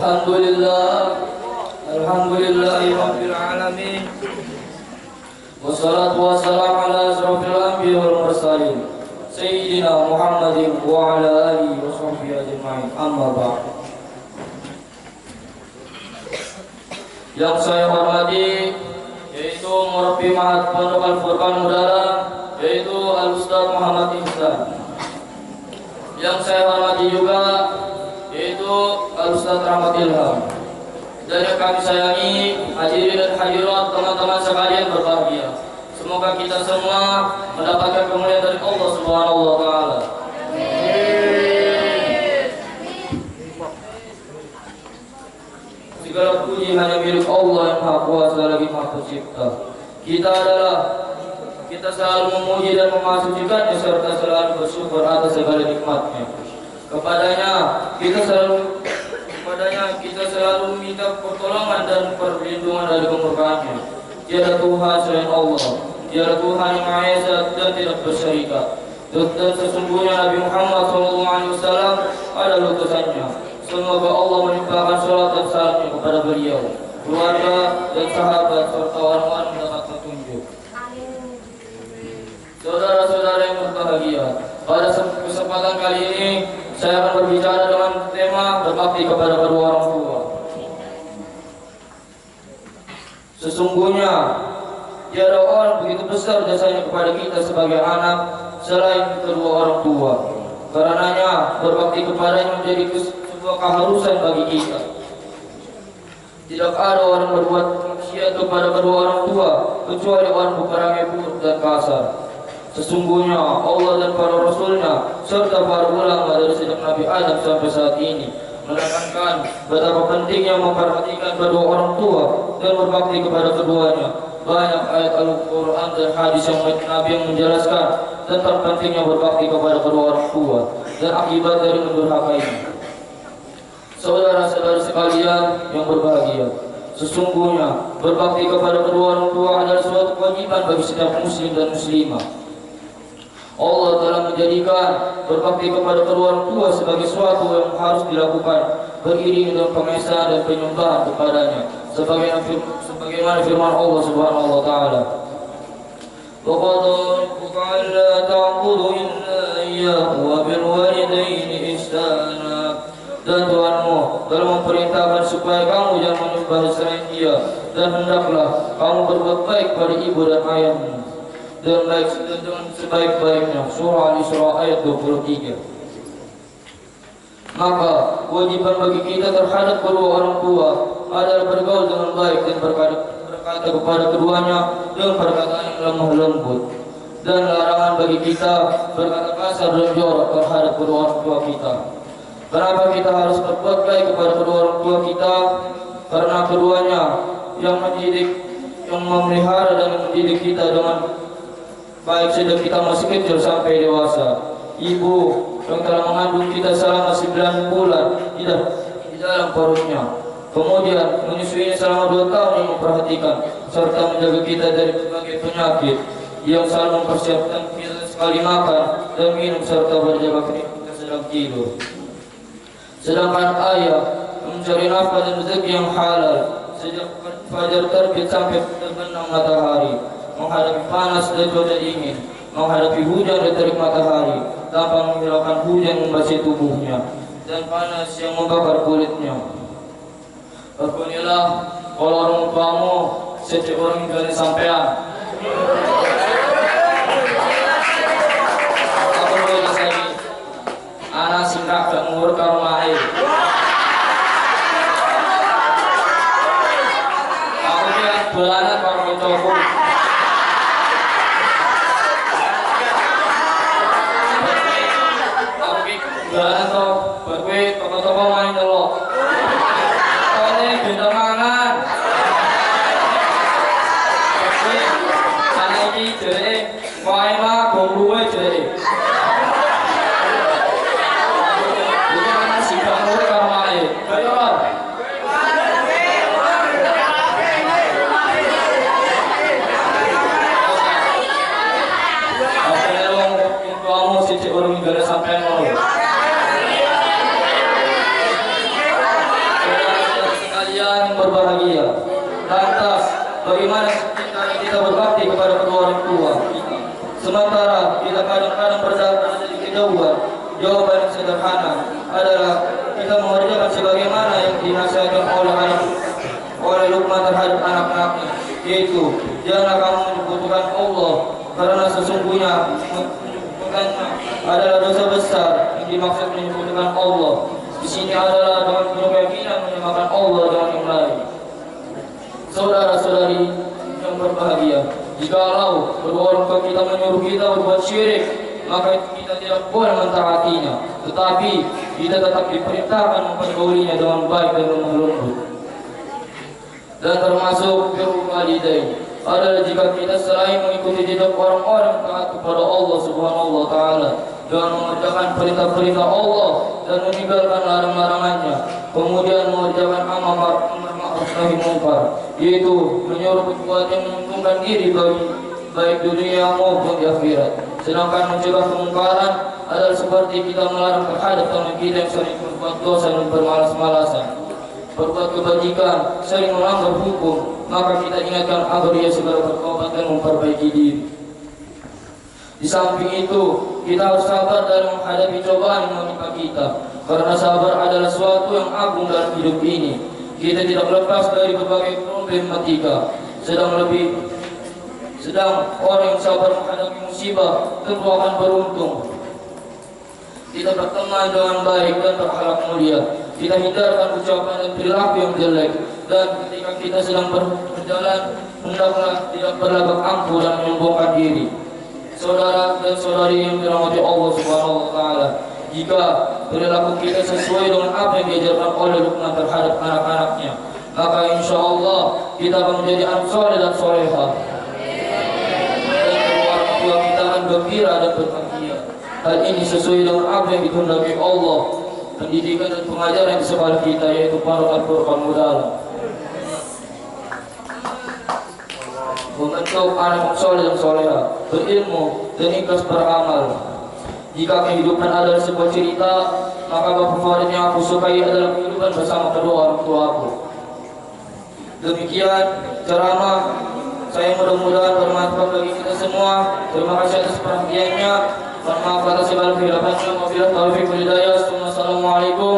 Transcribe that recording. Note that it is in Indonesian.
Alhamdulillahi rabbil alamin. Wassalatu wassalamu ala asrofil anbiya wal mursalin Sayyidina Muhammadin wa ala alihi wa sahbihi ajma'in. Amma ba'd. Yang saya hormati yaitu Murabbi Ma'had Pondok Al-Furqan Udara, yaitu Al-Ustaz Muhammad Ihsan. Yang saya hormati juga yaitu Al-Ustaz Rahmat Ilham. Dan yang kami sayangi hadirin dan hadirat teman-teman sekalian berbahagia. Semoga kita semua mendapatkan kemuliaan dari Allah Subhanahu wa taala. Segala puji hanya milik Allah yang Maha Kuasa lagi Maha Pencipta. Kita selalu memuji dan memasucikannya serta selalu bersyukur atas segala nikmatnya. Kepadanya kita selalu meminta pertolongan dan perlindungan dari kemurkaannya. Tiada Tuhan selain Allah, tiada Tuhan yang Maha Esa dan tidak berserikat. Dan sesungguhnya Nabi Muhammad SAW adalah utusannya. Semoga Allah melimpahkan salat dan salamnya kepada beliau, keluarga dan sahabat serta orang-orang yang mendapat petunjuk. Saudara-saudara yang berbahagia, pada kesempatan kali ini saya akan berbicara dengan tema berbakti kepada kedua orang tua. Sesungguhnya tiada orang begitu besar jasanya kepada kita sebagai anak selain kedua orang tua. Karenanya berbakti kepadanya menjadi sebuah keharusan bagi kita. Tidak ada orang berbuat maksiat kepada kedua orang tua kecuali orang berperangai buruk dan kasar. Sesungguhnya Allah dan para Rasulnya serta para ulama dari sejak Nabi Adam sampai saat ini menekankan betapa pentingnya memperhatikan kedua orang tua dan berbakti kepada keduanya. Banyak ayat Al-Quran dan hadis yang Nabi yang menjelaskan tentang pentingnya berbakti kepada kedua orang tua dan akibat dari mendurhakainya. Saudara-saudara sekalian yang berbahagia, sesungguhnya berbakti kepada kedua orang tua adalah suatu kewajiban bagi setiap muslim dan muslimah. Allah telah menjadikan berbakti kepada kedua orang tua sebagai suatu yang harus dilakukan beriring dengan pengesahan dan penyembahan kepadanya, sebagaimana firman Allah Subhanahu wa taala. Wa qad alla ta'budu illa iyyahu wa bil walidayni ihsana. Dan Tuhanmu telah memerintahkan supaya kamu jangan menyembah selain Dia, dan hendaklah kamu berbuat baik pada ibu dan ayahmu dan dengan sebaik-baiknya. Surah Al-Isra ayat 23. Maka kewajiban bagi kita terhadap kedua orang tua adalah bergaul dengan baik dan berkata kepada keduanya dengan perkataan yang lemah lembut, dan larangan bagi kita berkata kasar dan jorok terhadap kedua orang tua kita. Kenapa kita harus berbuat baik kepada kedua orang tua kita? Karena keduanya yang mendidik, yang memelihara dan mendidik kita dengan baik sejak kita masih kecil sampai dewasa. Ibu yang telah mengandung kita selama 9 bulan di dalam perutnya, kemudian menyusuinya selama 2 tahun yang memperhatikan serta menjaga kita dari berbagai penyakit, yang selalu mempersiapkan kita sekali makan dan minum serta berjaga ketika kita sedang tidur. Sedangkan ayah mencari nafkah dan rezeki yang halal sejak fajar terbit sampai terbenam matahari, menghadapi panas dan cuaca dingin, menghadapi hujan dan terik matahari tanpa menghiraukan hujan membasahi tubuhnya dan panas yang membakar kulitnya. Berkunilah kalau orang tuamu setiap orang yang sampean. Apa boleh saya? Anak singkat gak ngurut ke rumah air. Aku dia belanak orang itu. Belanak tuh, berkue toko-toko main dulu. Ini benda mangan. Berkue sana ini jadi main mah gomruwe jadi. Orang negara sampai nol. bagaimana kita berbakti kepada kedua orang tua. Sementara kita kadang-kadang berada di kejauhan, jawaban yang sederhana adalah kita mengerjakan sebagaimana yang dinasihatkan oleh Luqman terhadap anak-anaknya, yaitu janganlah kamu menyebutkan Allah, karena sesungguhnya adalah dosa besar yang dimaksud menyebutkan Allah. Di sini adalah dengan penuh keyakinan menyamakan Allah dengan yang lain. Saudara-saudari yang berbahagia, jikalau kedua orang tua kita menyuruh kita berbuat syirik, maka kita tidak boleh mentaatinya, tetapi kita tetap diperintahkan mempergaulinya dengan baik dan lemah lembut. Dan termasuk birrul walidain adalah jika kita selain mengikuti jejak orang-orang taat kepada Allah Subhanahu wa taala dengan mengerjakan perintah-perintah Allah dan meninggalkan larang-larangannya, kemudian mengerjakan amar ma'ruf nahi munkar, yaitu menyuruh perbuatan yang menguntungkan diri bagi baik dunia maupun di akhirat. Sedangkan mencegah kemungkaran adalah seperti kita melarang terhadap teman kita yang sering berbuat dosa dan bermalas-malasan, berbuat kebajikan, sering melanggar hukum, maka kita ingatkan agar ia segera bertobat dan memperbaiki diri. Di samping itu, kita harus sabar dalam menghadapi cobaan yang menimpa kita, karena sabar adalah sesuatu yang agung dalam hidup ini. Kita tidak lepas dari berbagai problematika. Sedang orang yang sabar menghadapi musibah tentu akan beruntung. Kita berteman dengan baik dan berakhlak mulia. Kita hindarkan ucapan dan perilaku yang jelek. Dan ketika kita sedang berjalan, hendaklah tidak berlagak angkuh dan menyombongkan diri. Saudara dan saudari yang dirahmati Allah Subhanahu wa taala, jika perilaku kita sesuai dengan apa yang diajarkan oleh Luqman terhadap anak-anaknya, maka insya Allah kita akan menjadi anak soleh dan soleha. Dan orang tua kita akan gembira dan berbahagia. Hal ini sesuai dengan apa yang dikehendaki Allah. Pendidikan dan pengajaran di sekolah kita, yaitu Pondok Al-Furqan Mudalam, membentuk anak soleh dan soleha, berilmu dan ikhlas beramal. Jika kehidupan adalah sebuah cerita, maka bab favorit yang aku sukai adalah kehidupan bersama kedua orang tuaku. Demikian ceramah saya, mudah-mudahan bermanfaat bagi kita semua. Terima kasih atas perhatiannya. Mohon maaf atas segala kehilafannya. Wabillahi taufiq wal hidayah. Assalamualaikum